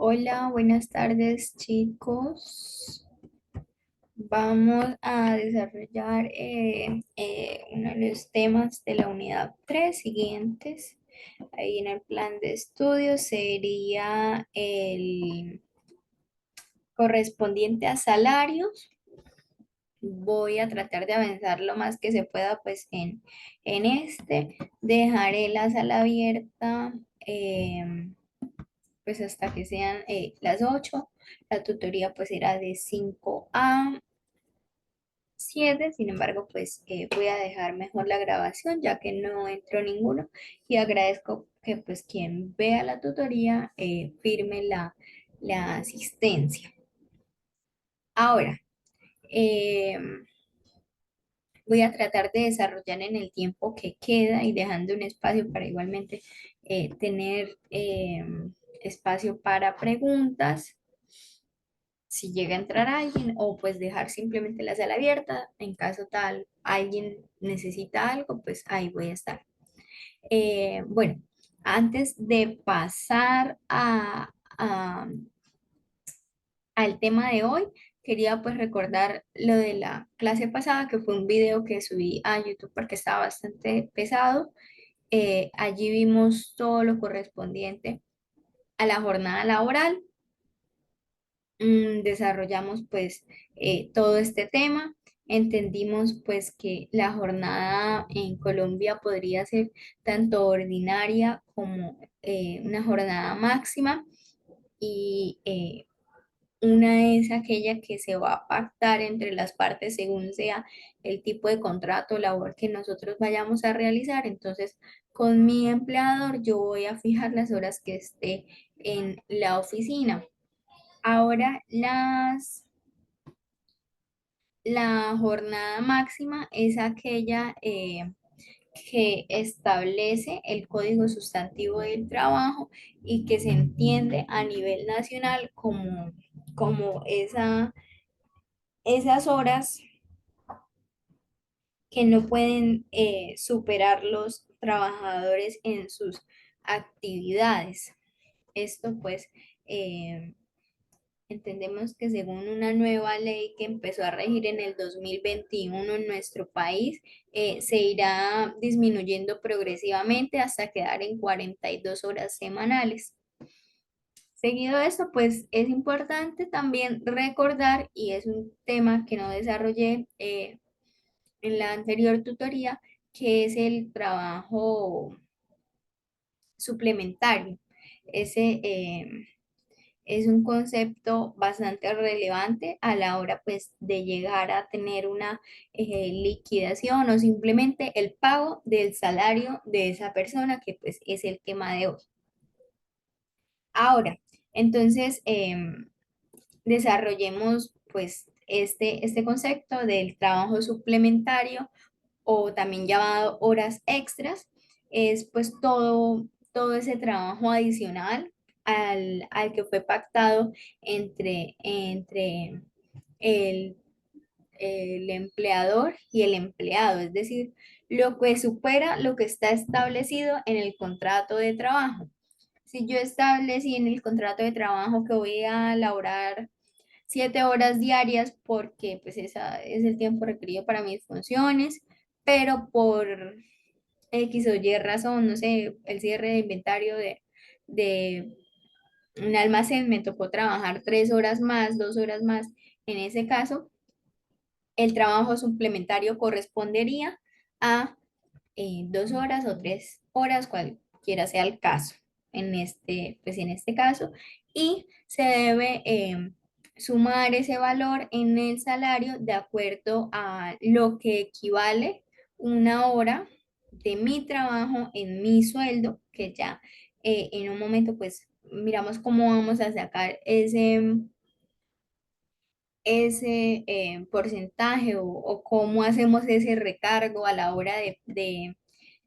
Hola, buenas tardes, chicos. Vamos a desarrollar uno de los temas de la unidad 3 siguientes. Ahí en el plan de estudio sería el correspondiente a salarios. Voy a tratar de avanzar lo más que se pueda pues en este. Dejaré la sala abierta. Pues hasta que sean las 8. La tutoría pues era de 5 a 7. Sin embargo, pues voy a dejar mejor la grabación ya que no entró ninguno y agradezco que pues quien vea la tutoría firme la asistencia. Ahora, eh, voy a tratar de desarrollar en el tiempo que queda y dejando un espacio para igualmente tener espacio para preguntas si llega a entrar alguien o pues dejar simplemente la sala abierta. En caso tal alguien necesita algo, pues ahí voy a estar. Bueno, antes de pasar al tema de hoy, quería pues recordar lo de la clase pasada, que fue un video que subí a YouTube porque estaba bastante pesado. Allí vimos todo lo correspondiente a la jornada laboral. Desarrollamos pues todo este tema. Entendimos pues que la jornada en Colombia podría ser tanto ordinaria como una jornada máxima y una es aquella que se va a pactar entre las partes según sea el tipo de contrato o labor que nosotros vayamos a realizar. Entonces, con mi empleador yo voy a fijar las horas que esté en la oficina. Ahora, la jornada máxima es aquella que establece el Código Sustantivo del Trabajo y que se entiende a nivel nacional como esas horas que no pueden superar los trabajadores en sus actividades. Esto pues eh, entendemos que según una nueva ley que empezó a regir en el 2021 en nuestro país, se irá disminuyendo progresivamente hasta quedar en 42 horas semanales. Seguido de esto, pues es importante también recordar, y es un tema que no desarrollé en la anterior tutoría, que es el trabajo suplementario. Ese es un concepto bastante relevante a la hora pues de llegar a tener una liquidación o simplemente el pago del salario de esa persona que pues es el tema de hoy. Ahora, entonces desarrollemos pues este concepto del trabajo suplementario o también llamado horas extras. Es pues todo ese trabajo adicional al que fue pactado entre el, el empleador y el empleado, es decir, lo que supera lo que está establecido en el contrato de trabajo. Si yo establecí en el contrato de trabajo que voy a laborar 7 horas diarias porque pues esa es el tiempo requerido para mis funciones, pero por X o Y razón, no sé, el cierre de inventario de un almacén me tocó trabajar 3 horas más, 2 horas más. En ese caso, el trabajo suplementario correspondería a 2 horas o 3 horas, cualquiera sea el caso, pues en este caso, y se debe sumar ese valor en el salario de acuerdo a lo que equivale una hora de mi trabajo en mi sueldo, que ya en un momento pues miramos cómo vamos a sacar ese porcentaje o cómo hacemos ese recargo a la hora de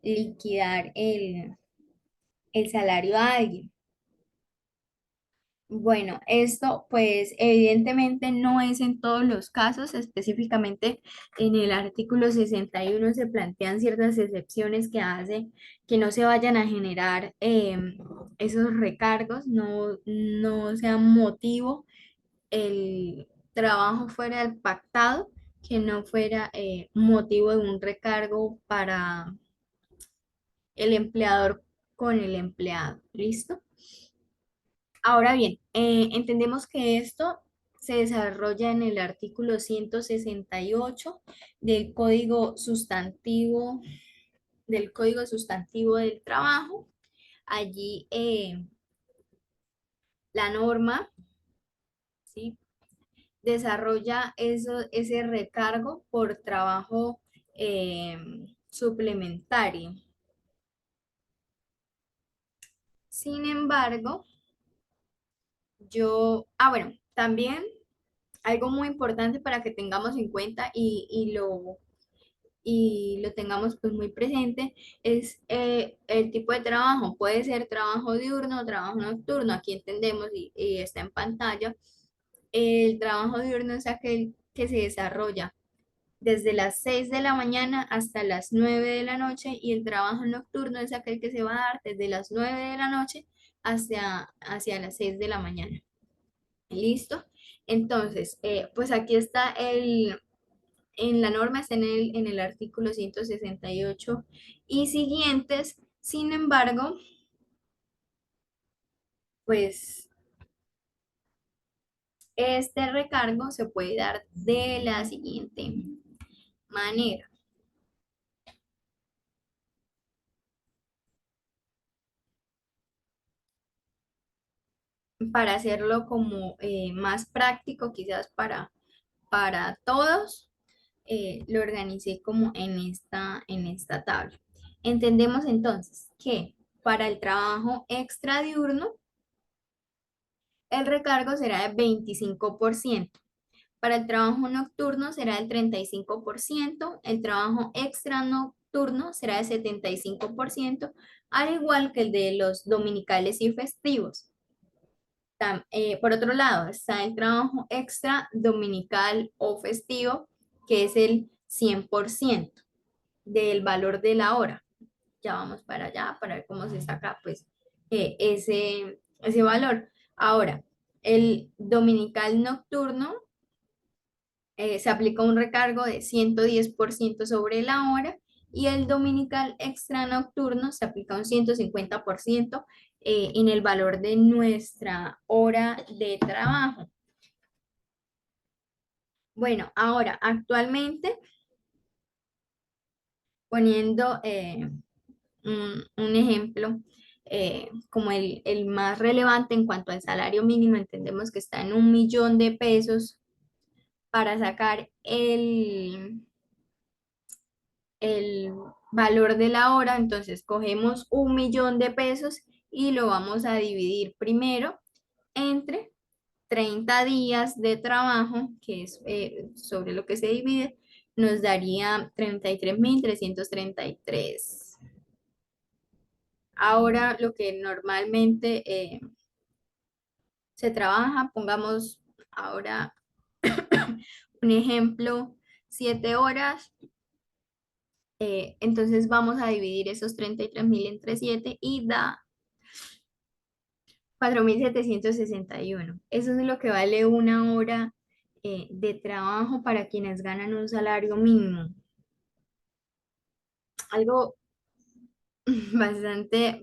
liquidar el salario a alguien. Bueno, esto pues evidentemente no es en todos los casos, específicamente en el artículo 61 se plantean ciertas excepciones que hacen que no se vayan a generar esos recargos, no sea motivo el trabajo fuera del pactado, que no fuera motivo de un recargo para el empleador con el empleado. ¿Listo? Ahora bien, entendemos que esto se desarrolla en el artículo 168 del Código Sustantivo del Trabajo. Allí la norma, ¿sí?, desarrolla ese recargo por trabajo suplementario. Sin embargo, bueno, también algo muy importante para que tengamos en cuenta y lo tengamos pues muy presente es el tipo de trabajo. Puede ser trabajo diurno o trabajo nocturno. Aquí entendemos y está en pantalla. El trabajo diurno es aquel que se desarrolla desde las 6 de la mañana hasta las 9 de la noche y el trabajo nocturno es aquel que se va a dar desde las 9 de la noche hacia las 6 de la mañana. ¿Listo? Entonces, pues aquí está en la norma, está en el artículo 168 y siguientes. Sin embargo, pues este recargo se puede dar de la siguiente manera. Para hacerlo como más práctico, quizás para todos, lo organicé como en esta tabla. Entendemos entonces que para el trabajo extra diurno, el recargo será de 25%. Para el trabajo nocturno será del 35%, el trabajo extra nocturno será de 75%, al igual que el de los dominicales y festivos. Por otro lado, está el trabajo extra dominical o festivo, que es el 100% del valor de la hora. Ya vamos para allá para ver cómo se saca pues ese valor. Ahora, el dominical nocturno se aplica un recargo de 110% sobre la hora y el dominical extra nocturno se aplica un 150% en el valor de nuestra hora de trabajo. Bueno, ahora actualmente poniendo un ejemplo como el más relevante en cuanto al salario mínimo, entendemos que está en 1 millón de pesos para sacar el valor de la hora. Entonces cogemos 1 millón de pesos y lo vamos a dividir primero entre 30 días de trabajo, que es sobre lo que se divide, nos daría 33.333. Ahora lo que normalmente se trabaja, pongamos ahora un ejemplo, 7 horas. Entonces vamos a dividir esos 33.000 entre 7 y da 4.761. Eso es lo que vale una hora de trabajo para quienes ganan un salario mínimo. Algo bastante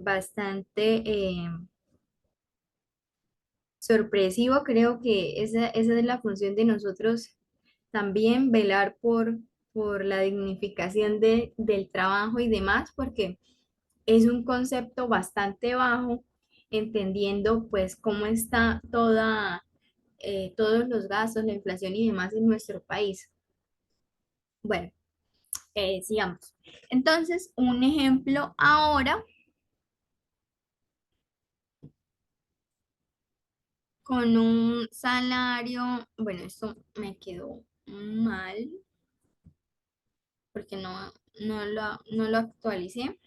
sorpresivo. Creo que esa es la función de nosotros también, velar por la dignificación del trabajo y demás, porque es un concepto bastante bajo, entendiendo pues cómo está todos los gastos, la inflación y demás en nuestro país. Bueno, sigamos. Entonces, un ejemplo ahora con un salario, bueno, esto me quedó mal porque no lo actualicé.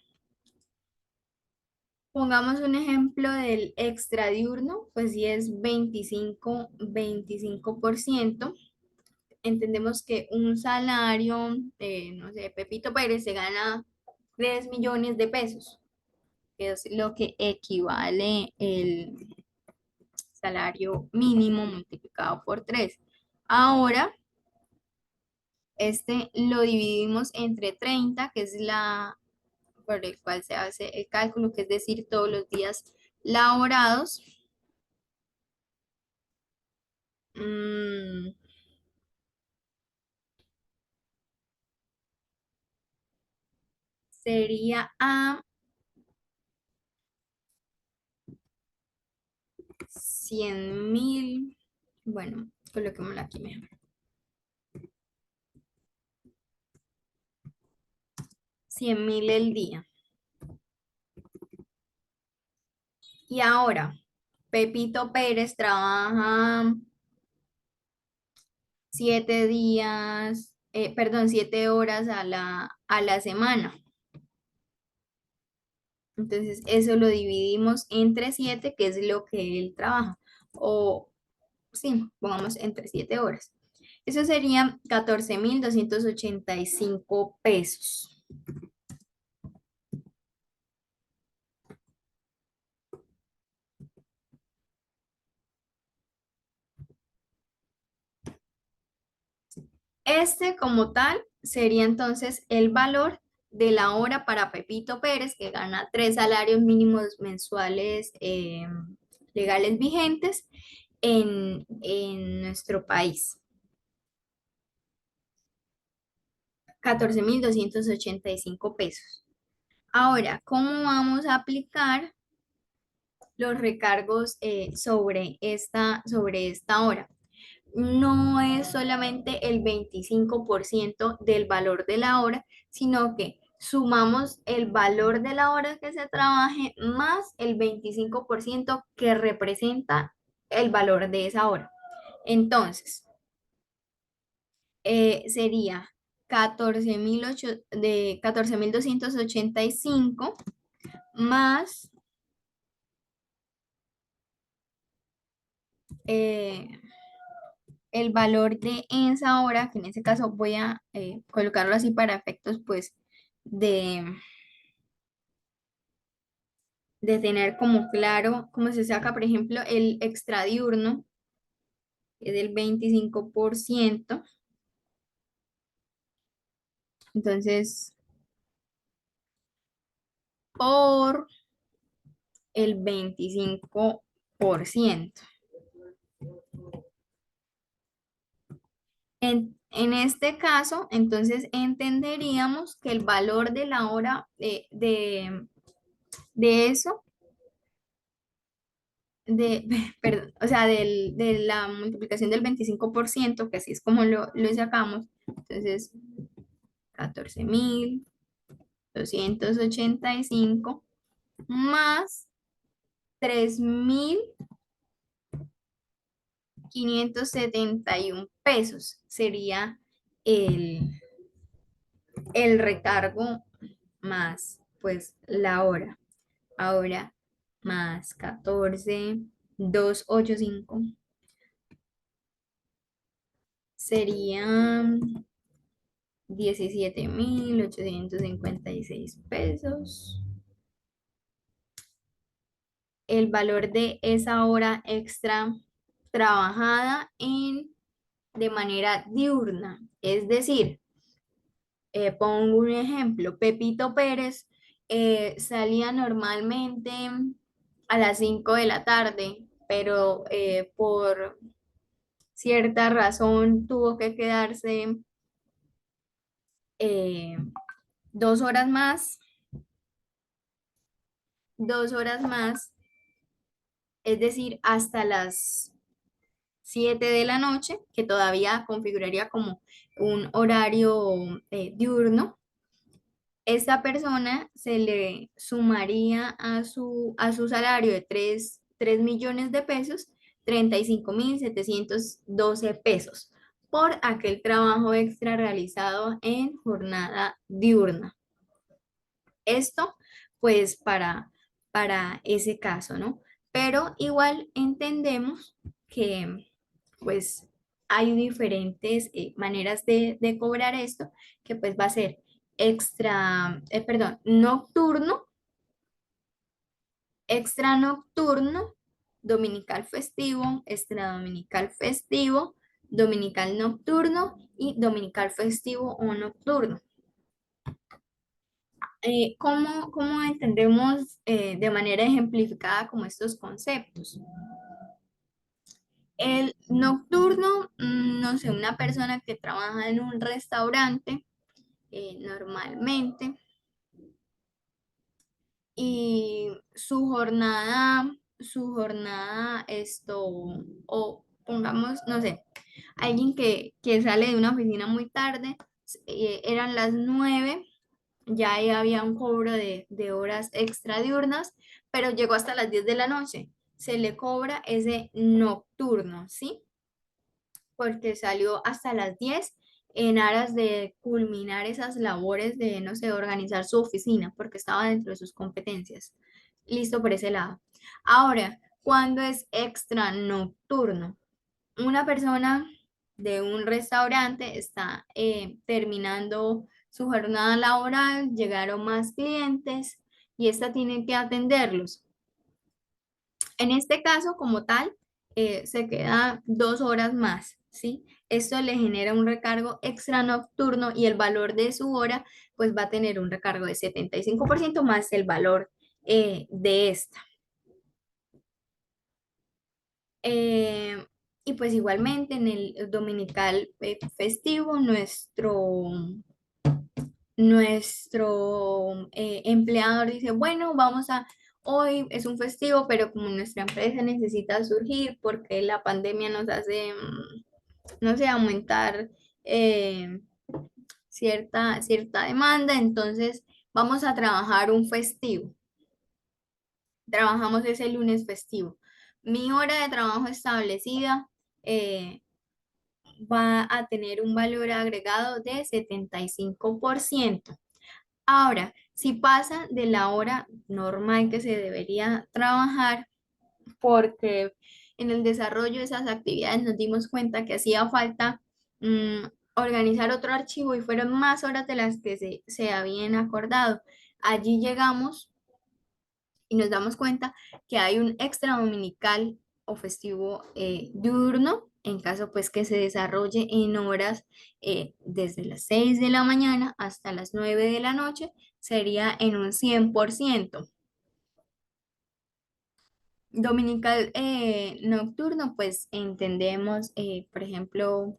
Pongamos un ejemplo del extra diurno, pues si es 25%. Entendemos que un salario, no sé, Pepito Pérez se gana 3 millones de pesos, que es lo que equivale el salario mínimo multiplicado por 3. Ahora, este lo dividimos entre 30, que es la por el cual se hace el cálculo, que es decir, todos los días laborados. Mm, sería a 100.000. Bueno, coloquémoslo aquí mejor. 100.000 el día. Y ahora, Pepito Pérez trabaja 7 días, perdón, 7 horas a la semana. Entonces, eso lo dividimos entre 7, que es lo que él trabaja. O, sí, pongamos entre 7 horas. Eso serían 14.285 pesos. Este como tal sería entonces el valor de la hora para Pepito Pérez, que gana 3 salarios mínimos mensuales legales vigentes en nuestro país. 14.285 pesos. Ahora, ¿cómo vamos a aplicar los recargos sobre esta hora? No es solamente el 25% del valor de la hora, sino que sumamos el valor de la hora que se trabaje más el 25% que representa el valor de esa hora. Entonces, sería 14.285 más eh, el valor de esa hora, que en ese caso voy a colocarlo así para efectos pues de, de tener como claro cómo se saca, por ejemplo, el extradiurno, que es del 25%. Entonces, por el 25%. En este caso, entonces entenderíamos que el valor de la hora de eso, perdón, o sea, de la multiplicación del 25%, que así es como lo sacamos, entonces 14.285 más 3.571 pesos sería el, el recargo más pues la hora. Ahora más 14.285 serían 17.856 pesos. El valor de esa hora extra trabajada de manera diurna. Es decir, pongo un ejemplo, Pepito Pérez salía normalmente a las 5 de la tarde, pero por cierta razón tuvo que quedarse eh, 2 horas más, 2 horas más, es decir, hasta las 7 de la noche, que todavía configuraría como un horario diurno. Esta persona se le sumaría a su salario de 3 millones de pesos, 35.712 pesos por aquel trabajo extra realizado en jornada diurna. Esto, pues, para ese caso, ¿no? Pero igual entendemos que pues hay diferentes maneras de cobrar esto, que pues va a ser nocturno, extra nocturno, dominical festivo, extra dominical festivo, dominical nocturno y dominical festivo o nocturno. ¿Cómo entendemos de manera ejemplificada como estos conceptos? El nocturno, no sé, una persona que trabaja en un restaurante normalmente y su jornada o pongamos, no sé, alguien que sale de una oficina muy tarde, eran las 9, ya ahí había un cobro de horas extra diurnas, pero llegó hasta las 10 de la noche. Se le cobra ese nocturno, ¿sí? Porque salió hasta las 10 en aras de culminar esas labores de, no sé, organizar su oficina, porque estaba dentro de sus competencias. Listo por ese lado. Ahora, cuando es extra nocturno, una persona de un restaurante está terminando su jornada laboral, llegaron más clientes y esta tiene que atenderlos. En este caso, como tal, se queda 2 horas más, ¿sí? Esto le genera un recargo extra nocturno y el valor de su hora, pues va a tener un recargo de 75% más el valor de esta. Eh, y pues igualmente en el dominical festivo, nuestro empleador dice, bueno, hoy es un festivo, pero como nuestra empresa necesita surgir porque la pandemia nos hace, no sé, aumentar eh, cierta demanda, entonces vamos a trabajar un festivo. Trabajamos ese lunes festivo. Mi hora de trabajo establecida eh, va a tener un valor agregado de 75%. Ahora, si pasa de la hora normal que se debería trabajar, porque en el desarrollo de esas actividades nos dimos cuenta que hacía falta mm, organizar otro archivo y fueron más horas de las que se habían acordado. Allí llegamos y nos damos cuenta que hay un extra dominical o festivo diurno, en caso pues que se desarrolle en horas desde las 6 de la mañana hasta las 9 de la noche, sería en un 100%. Dominical nocturno, pues entendemos, por ejemplo,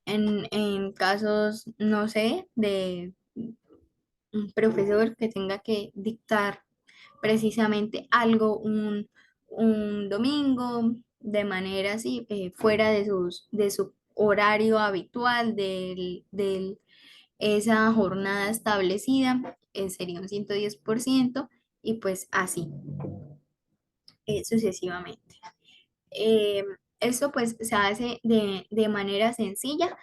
en casos, no sé, de un profesor que tenga que dictar precisamente algo un domingo de manera así, fuera de su horario habitual, esa jornada establecida, sería un 110% y pues así sucesivamente. Eh, Esto pues se hace de manera sencilla,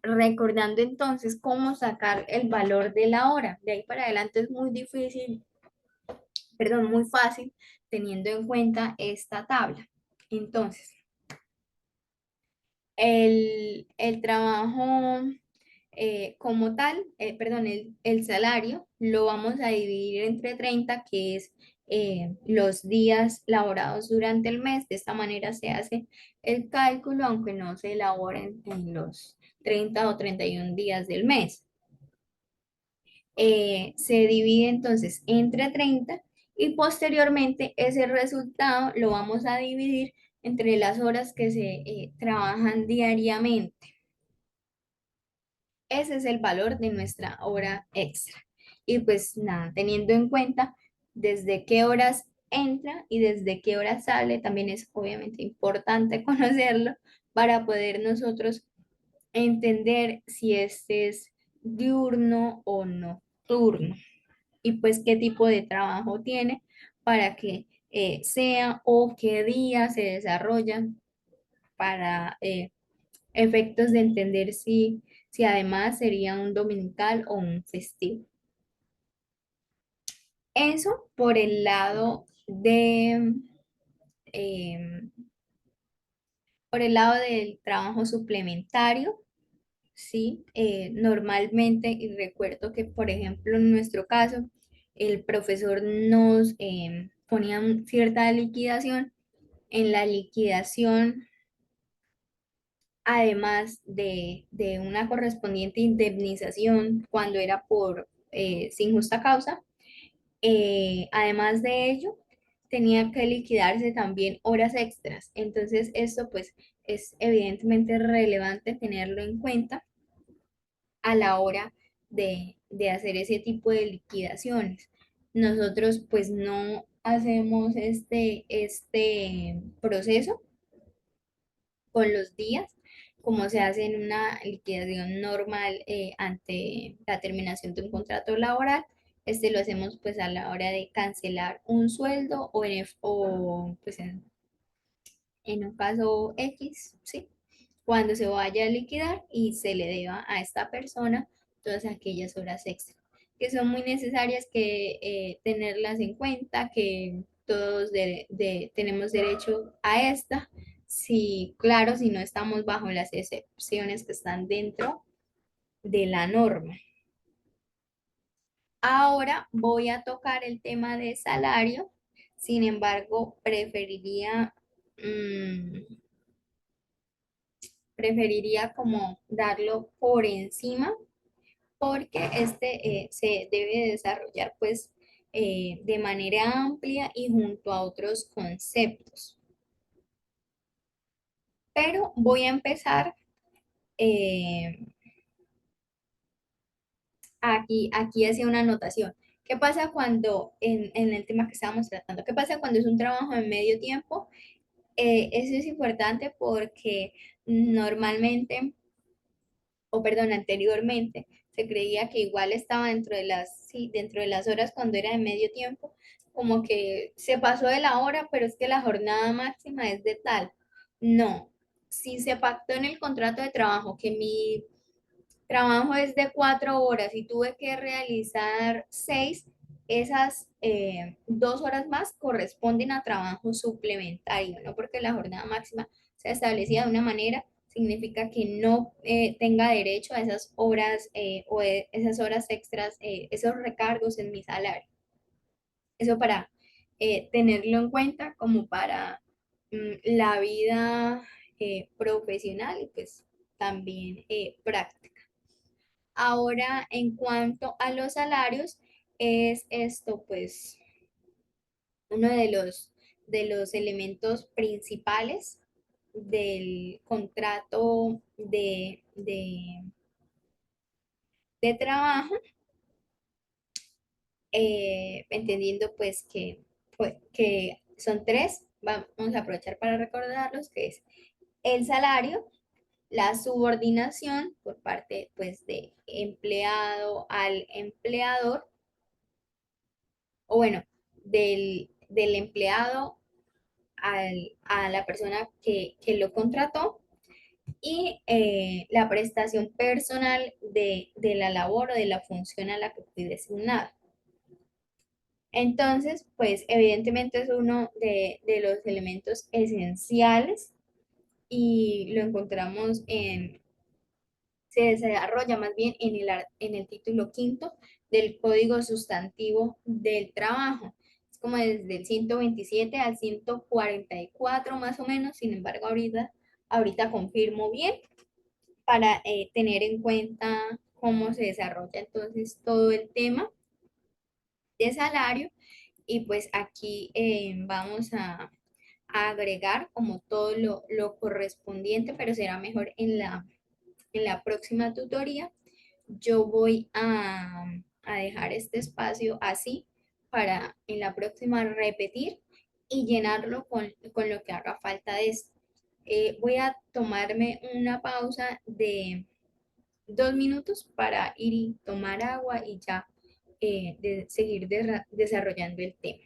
recordando entonces cómo sacar el valor de la hora. De ahí para adelante es muy difícil, perdón, muy fácil teniendo en cuenta esta tabla. Entonces, el trabajo como tal, perdón, el salario lo vamos a dividir entre 30, que es los días laborados durante el mes. De esta manera se hace el cálculo, aunque no se elabora en los 30 o 31 días del mes. Se divide entonces entre 30 y posteriormente ese resultado lo vamos a dividir entre las horas que se trabajan diariamente. Ese es el valor de nuestra hora extra. Y pues nada, teniendo en cuenta desde qué horas entra y desde qué horas sale, también es obviamente importante conocerlo para poder nosotros entender si este es diurno o nocturno y pues qué tipo de trabajo tiene para que sea o qué día se desarrollan para efectos de entender si además sería un dominical o un festivo. Eso por el lado de, em, por el lado del trabajo suplementario. Sí, normalmente, y recuerdo que, por ejemplo, en nuestro caso, el profesor nos ponía cierta liquidación. En la liquidación, además de una correspondiente indemnización cuando era por sin justa causa, además de ello, tenía que liquidarse también horas extras. Entonces, esto pues es evidentemente relevante tenerlo en cuenta a la hora de hacer ese tipo de liquidaciones. Nosotros pues no hacemos este proceso con los días, como se hace en una liquidación normal ante la terminación de un contrato laboral. Este lo hacemos pues a la hora de cancelar un sueldo o pues en un caso X, ¿sí? Cuando se vaya a liquidar y se le deba a esta persona todas aquellas horas extra, que son muy necesarias que tenerlas en cuenta, que todos tenemos derecho a esta, si, claro, si no estamos bajo las excepciones que están dentro de la norma. Ahora voy a tocar el tema de salario, sin embargo, preferiría como darlo por encima porque este se debe desarrollar pues de manera amplia y junto a otros conceptos. Pero voy a empezar eh, aquí hacia una anotación. ¿Qué pasa cuando, en el tema que estábamos tratando, qué pasa cuando es un trabajo de medio tiempo? Eso es importante porque normalmente o perdón, anteriormente, se creía que igual estaba dentro de sí, dentro de las horas cuando era de medio tiempo, como que se pasó de la hora, pero es que la jornada máxima es de tal. No, si se pactó en el contrato de trabajo que mi trabajo es de 4 horas y tuve que realizar 6, esas 2 horas más corresponden a trabajo suplementario, no porque la jornada máxima sea establecida de una manera, significa que no tenga derecho a esas horas esas horas extras, esos recargos en mi salario. Eso para tenerlo en cuenta como para la vida profesional y pues también práctica. Ahora, en cuanto a los salarios, es esto, pues, uno de los elementos principales del contrato de trabajo, entendiendo que son tres, vamos a aprovechar para recordarlos, que es el salario, la subordinación por parte, pues, de empleado al empleador, o bueno, del empleado a la persona que lo contrató y la prestación personal de la labor o de la función a la que fui designado. Entonces, pues evidentemente es uno de los elementos esenciales y lo encontramos se desarrolla más bien en el título quinto del Código Sustantivo del Trabajo. Es como desde el 127 al 144 más o menos, sin embargo ahorita confirmo bien para tener en cuenta cómo se desarrolla entonces todo el tema de salario y pues aquí vamos a agregar como todo lo correspondiente, pero será mejor en la próxima tutoría. Yo voy a dejar este espacio así para en la próxima repetir y llenarlo con lo que haga falta de esto. Voy a tomarme una pausa de 2 minutos para ir y tomar agua y ya seguir desarrollando el tema.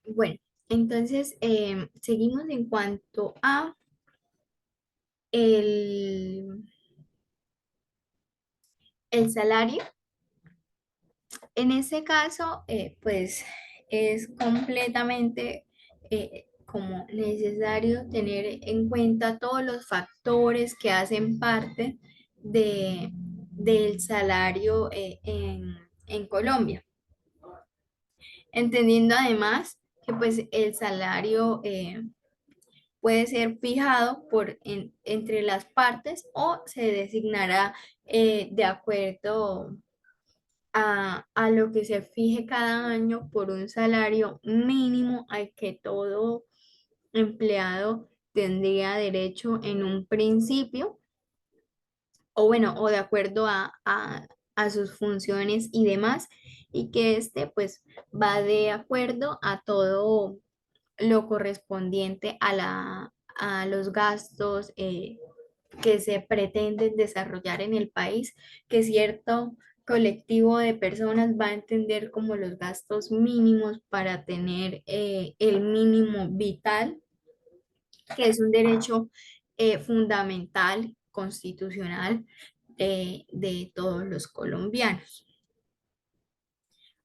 Bueno, entonces seguimos en cuanto a el, el salario. En ese caso, pues es completamente como necesario tener en cuenta todos los factores que hacen parte del salario en Colombia, entendiendo además que pues el salario puede ser fijado entre las partes o se designará de acuerdo a lo que se fije cada año por un salario mínimo al que todo empleado tendría derecho en un principio, o bueno, o de acuerdo a sus funciones y demás, y que este pues va de acuerdo a todo lo correspondiente a los gastos que se pretenden desarrollar en el país, que cierto colectivo de personas va a entender como los gastos mínimos para tener el mínimo vital, que es un derecho fundamental, constitucional de todos los colombianos.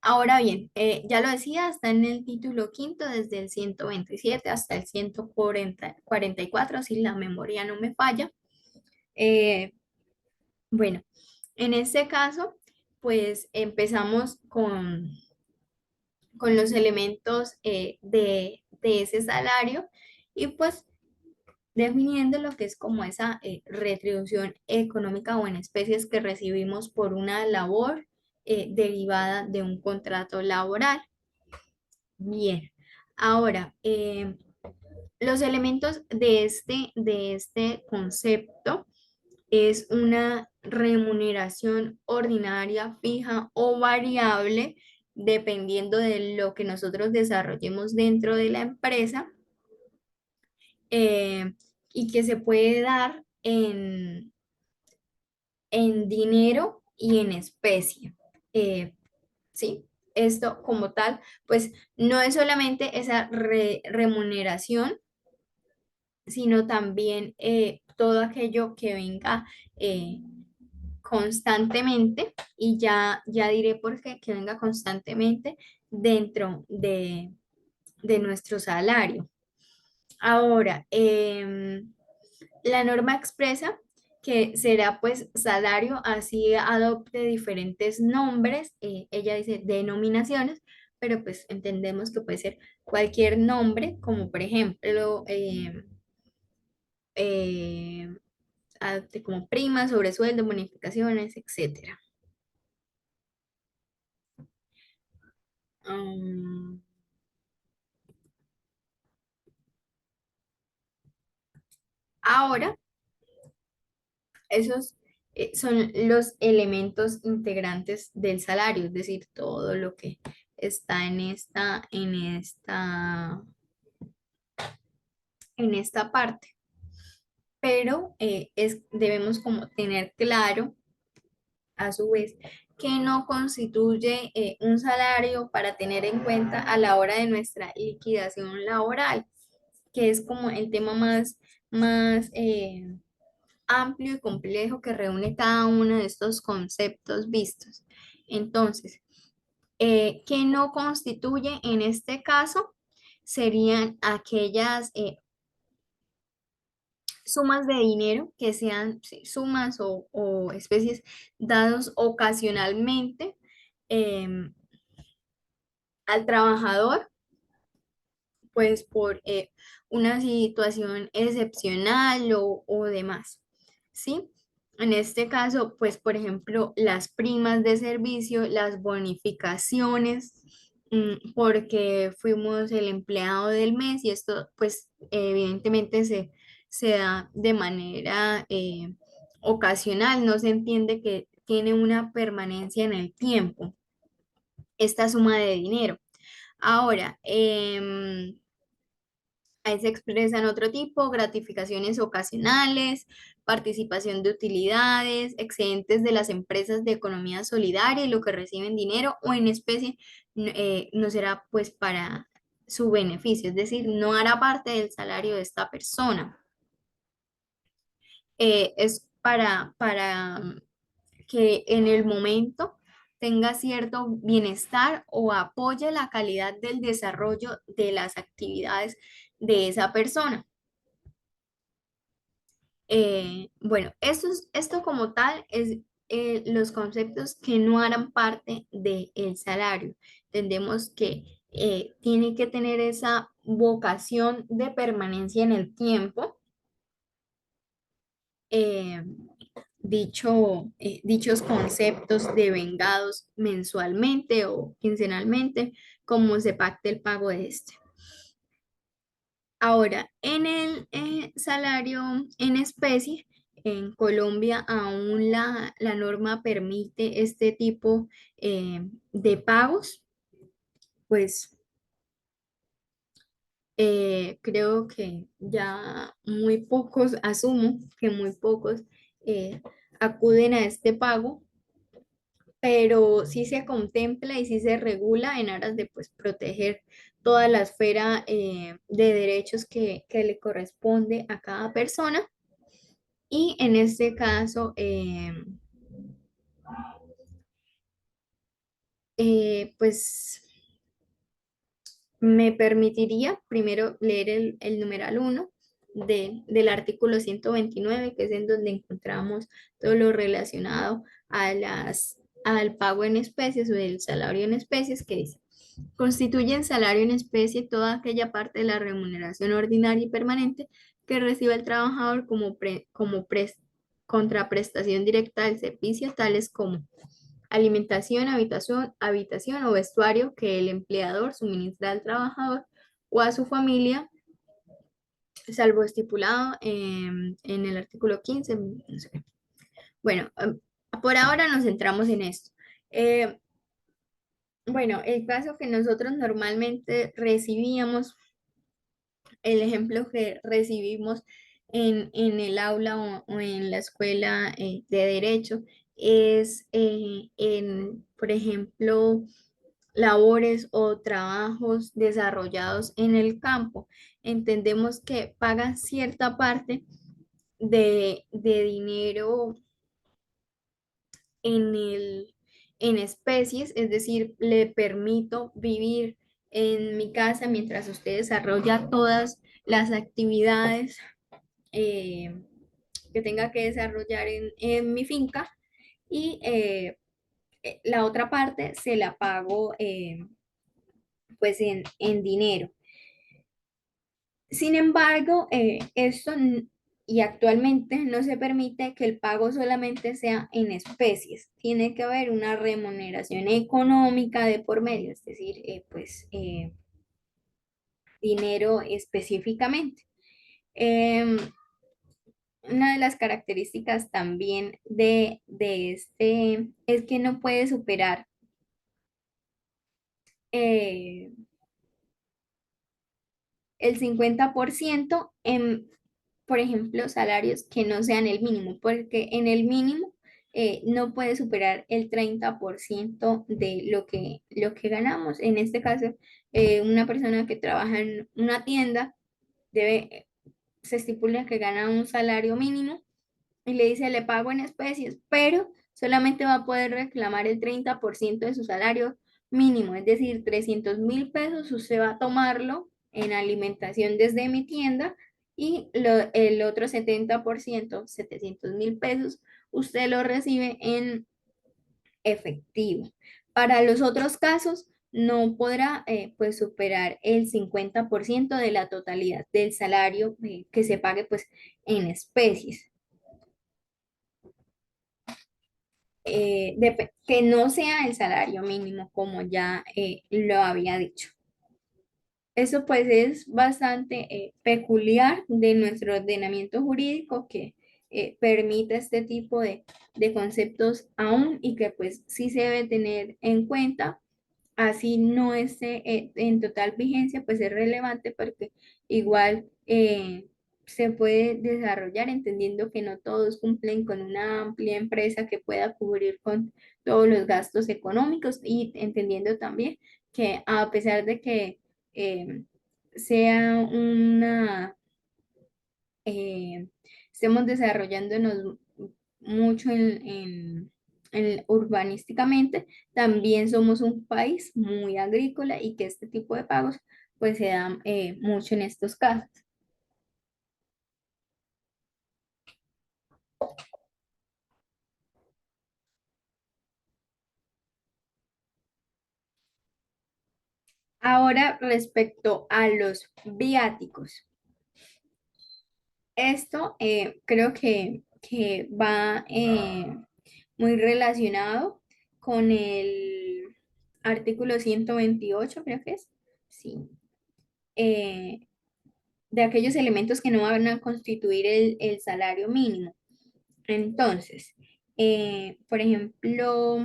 Ahora bien, ya lo decía, está en el título quinto desde el 127 hasta el 144, si la memoria no me falla. Eh, bueno, en este caso, pues empezamos con los elementos de ese salario y pues definiendo lo que es como esa retribución económica o en especies que recibimos por una labor derivada de un contrato laboral. Bien, ahora, los elementos de este concepto es una remuneración ordinaria, fija o variable, dependiendo de lo que nosotros desarrollemos dentro de la empresa, eh, y que se puede dar en dinero y en especie. Eh, ¿Sí? Esto como tal, pues no es solamente esa remuneración, sino también todo aquello que venga constantemente, y ya diré por qué, que venga constantemente dentro de nuestro salario. Ahora, la norma expresa que será pues salario, así adopte diferentes nombres, ella dice denominaciones, pero pues entendemos que puede ser cualquier nombre, como por ejemplo, eh, adopte como prima, sobresueldo, bonificaciones, etcétera. Um, Ahora, esos son los elementos integrantes del salario, es decir, todo lo que está en esta parte. Pero debemos como tener claro, a su vez, que no constituye un salario para tener en cuenta a la hora de nuestra liquidación laboral, que es como el tema más amplio y complejo que reúne cada uno de estos conceptos vistos. Entonces, ¿qué no constituye en este caso? Serían aquellas sumas de dinero que sean sí, sumas o especies dados ocasionalmente em, al trabajador, pues por una situación excepcional o demás, ¿sí? En este caso, pues por ejemplo, las primas de servicio, las bonificaciones, porque fuimos el empleado del mes y esto pues evidentemente se da de manera ocasional, no se entiende que tiene una permanencia en el tiempo, esta suma de dinero. Ahora, ahí se expresan otro tipo, gratificaciones ocasionales, participación de utilidades, excedentes de las empresas de economía solidaria y lo que reciben dinero o en especie no será pues para su beneficio, es decir, no hará parte del salario de esta persona. Es para que en el momento tenga cierto bienestar o apoye la calidad del desarrollo de las actividades de esa persona. Bueno, esto como tal es los conceptos que no harán parte del salario. Entendemos que tiene que tener esa vocación de permanencia en el tiempo. eh, dichos conceptos devengados mensualmente o quincenalmente, como se pacte el pago de este. Ahora, en el salario en especie, en Colombia aún la norma permite este tipo de pagos, pues creo que ya muy pocos, asumo que muy pocos eh, acuden a este pago, pero sí se contempla y sí se regula en aras de pues proteger toda la esfera de derechos que le corresponde a cada persona. Y en este caso, pues me permitiría primero leer el numeral uno del artículo 129, que es en donde encontramos todo lo relacionado al pago en especies o el salario en especies, que dice, constituyen salario en especie toda aquella parte de la remuneración ordinaria y permanente que reciba el trabajador como contraprestación directa del servicio, tales como alimentación, habitación o vestuario que el empleador suministra al trabajador o a su familia, salvo estipulado en el artículo 15. No sé. Bueno, por ahora nos centramos en esto. Eh, bueno, el caso que nosotros normalmente recibíamos, el ejemplo que recibimos en el aula o en la escuela de derecho es por ejemplo, labores o trabajos desarrollados en el campo. Entendemos que pagan cierta parte de dinero en en especies, es decir, le permito vivir en mi casa mientras usted desarrolla todas las actividades eh, que tenga que desarrollar en mi finca y la otra parte se la pago pues en dinero. Sin embargo, y actualmente no se permite que el pago solamente sea en especies. Tiene que haber una remuneración económica de por medio, es decir, dinero específicamente. Em, una de las características también de este es que no puede superar eh, el 50% en, por ejemplo, salarios que no sean el mínimo, porque en el mínimo no puede superar el 30% de lo que ganamos. En este caso, una persona que trabaja en una tienda debe, se estipula que gana un salario mínimo y le dice, le pago en especies, pero solamente va a poder reclamar el 30% de su salario mínimo, es decir, 300.000 pesos, usted va a tomarlo en alimentación desde mi tienda y el otro 70%, 700.000 pesos, usted lo recibe en efectivo. Para los otros casos, no podrá pues superar el 50% de la totalidad del salario que se pague pues en especies. Que no sea el salario mínimo, como ya lo había dicho. Eso pues es bastante peculiar de nuestro ordenamiento jurídico que permite este tipo de conceptos aún y que pues sí se debe tener en cuenta, así no esté en total vigencia, pues es relevante porque igual se puede desarrollar entendiendo que no todos cumplen con una amplia empresa que pueda cubrir con todos los gastos económicos y entendiendo también que a pesar de que sea una, eh, estemos desarrollándonos mucho urbanísticamente, también somos un país muy agrícola y que este tipo de pagos pues se dan mucho en estos casos. Ahora, respecto a los viáticos, esto creo que va muy relacionado con el artículo 128 creo que es, sí, eh, de aquellos elementos que no van a constituir el salario mínimo. Entonces, por ejemplo,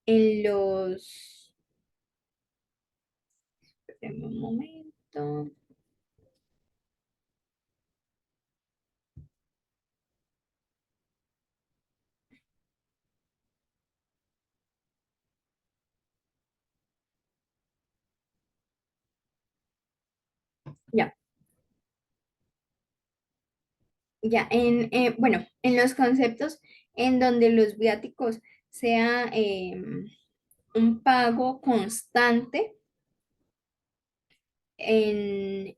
en los... espérenme un momento. Ya, ya, bueno, en los conceptos en donde los viáticos sea un pago constante en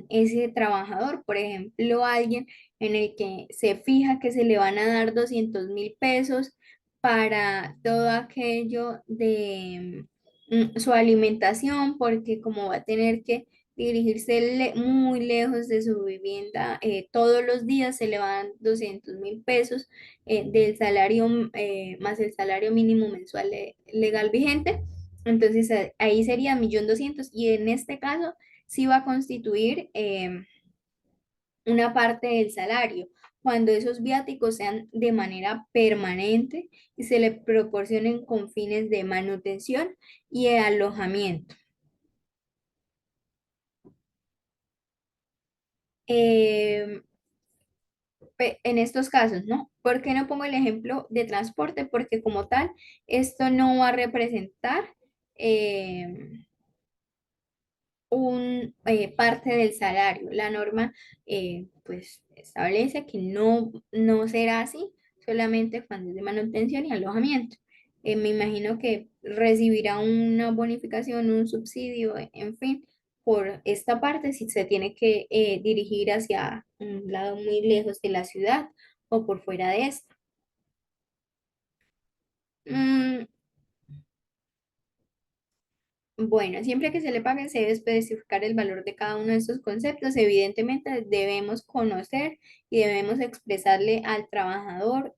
ese trabajador. Por ejemplo, alguien en el que se fija que se le van a dar 200.000 pesos para todo aquello de su alimentación, porque como va a tener que dirigirse muy lejos de su vivienda, todos los días se le van 200.000 pesos del salario más el salario mínimo mensual legal vigente. Entonces ahí sería 1.200.000 y en este caso sí va a constituir una parte del salario cuando esos viáticos sean de manera permanente y se le proporcionen con fines de manutención y de alojamiento. Eh, en estos casos, ¿no? ¿Por qué no pongo el ejemplo de transporte? Porque como tal, esto no va a representar eh, parte del salario. La norma pues establece que no será así, solamente cuando es de manutención y alojamiento. Me imagino que recibirá una bonificación, un subsidio, en fin, por esta parte si se tiene que dirigir hacia un lado muy lejos de la ciudad o por fuera de esta. Mm, Bueno, siempre que se le pague se debe especificar el valor de cada uno de estos conceptos. Evidentemente debemos conocer y debemos expresarle al trabajador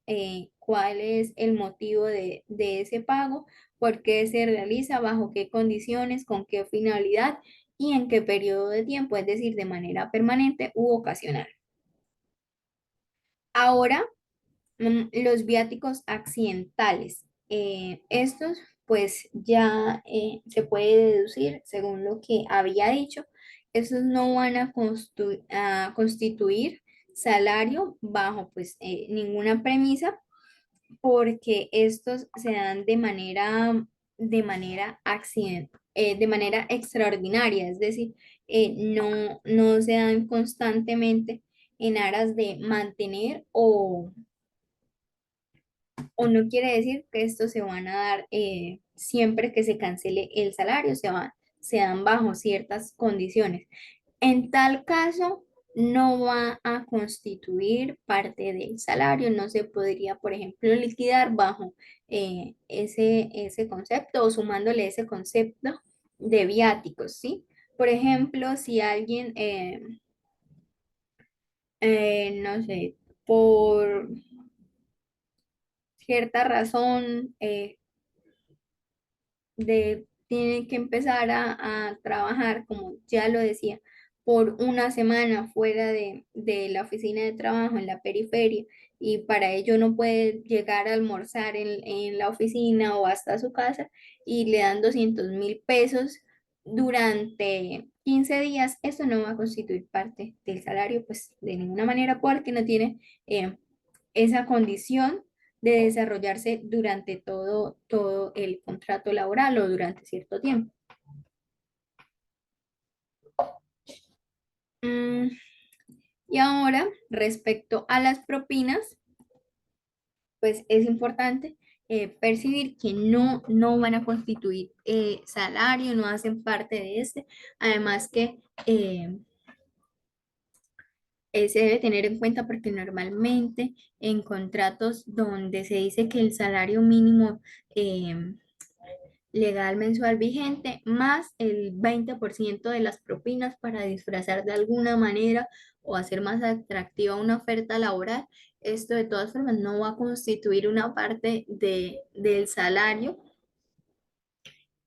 cuál es el motivo de ese pago, por qué se realiza, bajo qué condiciones, con qué finalidad y en qué periodo de tiempo, es decir, de manera permanente u ocasional. Ahora los viáticos accidentales. Estos, pues ya se puede deducir, según lo que había dicho, estos no van a constituir salario bajo pues ninguna premisa, porque estos se dan de manera extraordinaria, es decir, no se dan constantemente en aras de mantener o no quiere decir que estos se van a dar siempre que se cancele el salario, se dan bajo ciertas condiciones. En tal caso, no va a constituir parte del salario, no se podría, por ejemplo, liquidar bajo ese concepto o sumándole ese concepto de viáticos, ¿sí? Por ejemplo, si alguien, no sé, por cierta razón, tiene que empezar a trabajar, como ya lo decía, por una semana fuera de la oficina de trabajo en la periferia y para ello no puede llegar a almorzar en la oficina o hasta su casa y le dan 200.000 pesos durante 15 días, eso no va a constituir parte del salario, pues de ninguna manera porque no tiene esa condición de desarrollarse durante todo el contrato laboral o durante cierto tiempo. Mm, y ahora, respecto a las propinas, pues es importante percibir que no van a constituir salario, no hacen parte de este. Además que se debe tener en cuenta porque normalmente en contratos donde se dice que el salario mínimo legal mensual vigente más el 20% de las propinas para disfrazar de alguna manera o hacer más atractiva una oferta laboral, esto de todas formas no va a constituir una parte del salario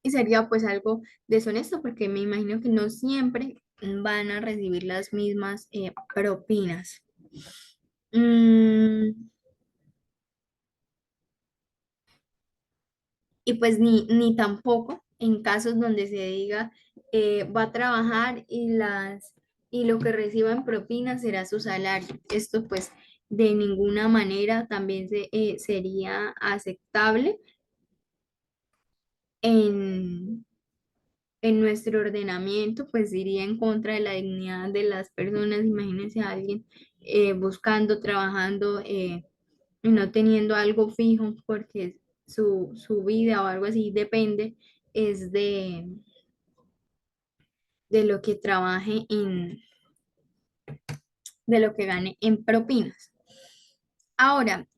y sería pues algo deshonesto porque me imagino que no siempre van a recibir las mismas propinas. Mm, y pues ni tampoco en casos donde se diga va a trabajar y lo que reciba en propina será su salario. Esto pues de ninguna manera también sería aceptable en, en nuestro ordenamiento, pues iría en contra de la dignidad de las personas. Imagínense a alguien buscando, trabajando y no teniendo algo fijo porque su vida o algo así depende es de lo que trabaje de lo que gane en propinas. Ahora,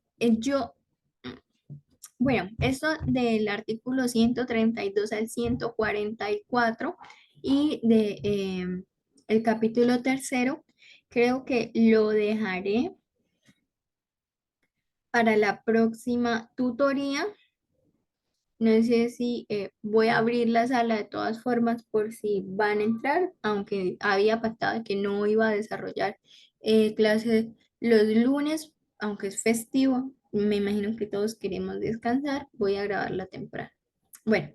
bueno, esto del artículo 132 al 144 y de el capítulo tercero, creo que lo dejaré para la próxima tutoría. No sé si voy a abrir la sala de todas formas por si van a entrar, aunque había pactado que no iba a desarrollar clases los lunes, aunque es festivo. Me imagino que todos queremos descansar. Voy a grabarla temprano. Bueno,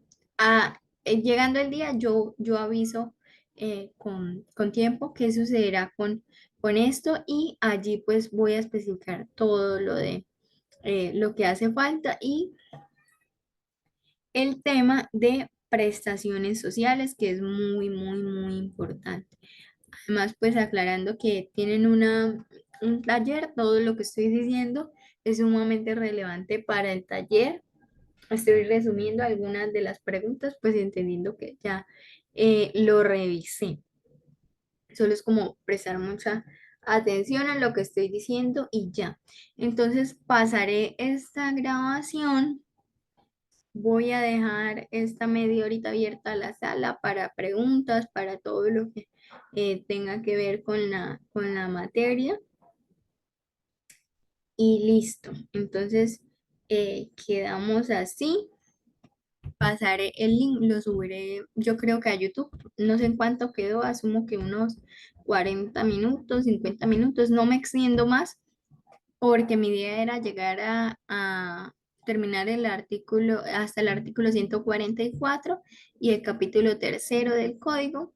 llegando el día, yo aviso con tiempo qué sucederá con esto y allí pues voy a especificar todo lo de lo que hace falta y el tema de prestaciones sociales, que es muy importante. Además, pues aclarando que tienen un taller, todo lo que estoy diciendo es sumamente relevante para el taller. Estoy resumiendo algunas de las preguntas, pues entendiendo que ya lo revisé. Solo es como prestar mucha atención a lo que estoy diciendo y ya. Entonces pasaré esta grabación. Voy a dejar esta media horita abierta a la sala para preguntas, para todo lo que tenga que ver con la materia y listo. Entonces, quedamos así. Pasaré el link, lo subiré yo creo que a YouTube. No sé en cuánto quedó, asumo que unos 40 minutos, 50 minutos. No me extiendo más porque mi idea era llegar a terminar el artículo, hasta el artículo 144 y el capítulo tercero del código,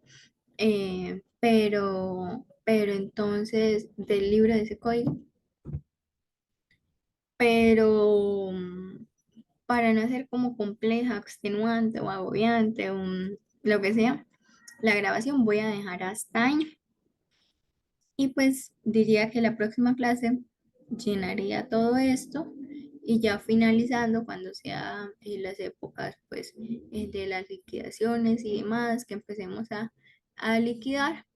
pero entonces del libro de ese código, pero para no ser como compleja, extenuante o agobiante, lo que sea, la grabación voy a dejar hasta ahí. Y pues diría que la próxima clase llenaría todo esto y ya finalizando cuando sea las épocas pues de las liquidaciones y demás que empecemos a liquidar,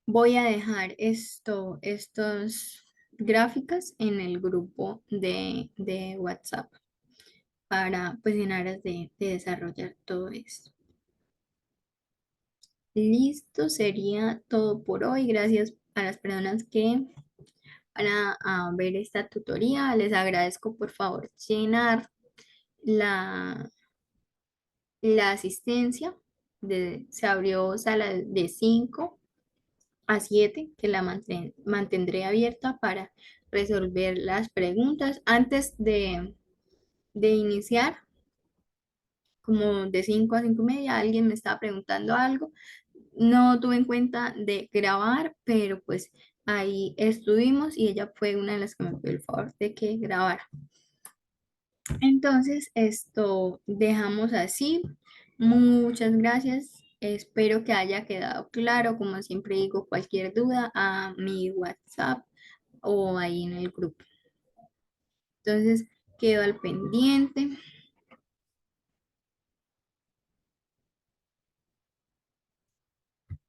voy a dejar estos gráficas en el grupo de WhatsApp para pues en aras de desarrollar todo esto. Listo, sería todo por hoy. Gracias a las personas que para ver esta tutoría. Les agradezco por favor llenar la, la asistencia. Se abrió sala de 5 a 7 que la mantendré abierta para resolver las preguntas. Antes de iniciar, como de 5 a 5 y media, alguien me estaba preguntando algo. No tuve en cuenta de grabar, pero pues ahí estuvimos y ella fue una de las que me pidió el favor de que grabara. Entonces, esto dejamos así. Muchas gracias. Espero que haya quedado claro. Como siempre digo, cualquier duda a mi WhatsApp o ahí en el grupo. Entonces, quedo al pendiente.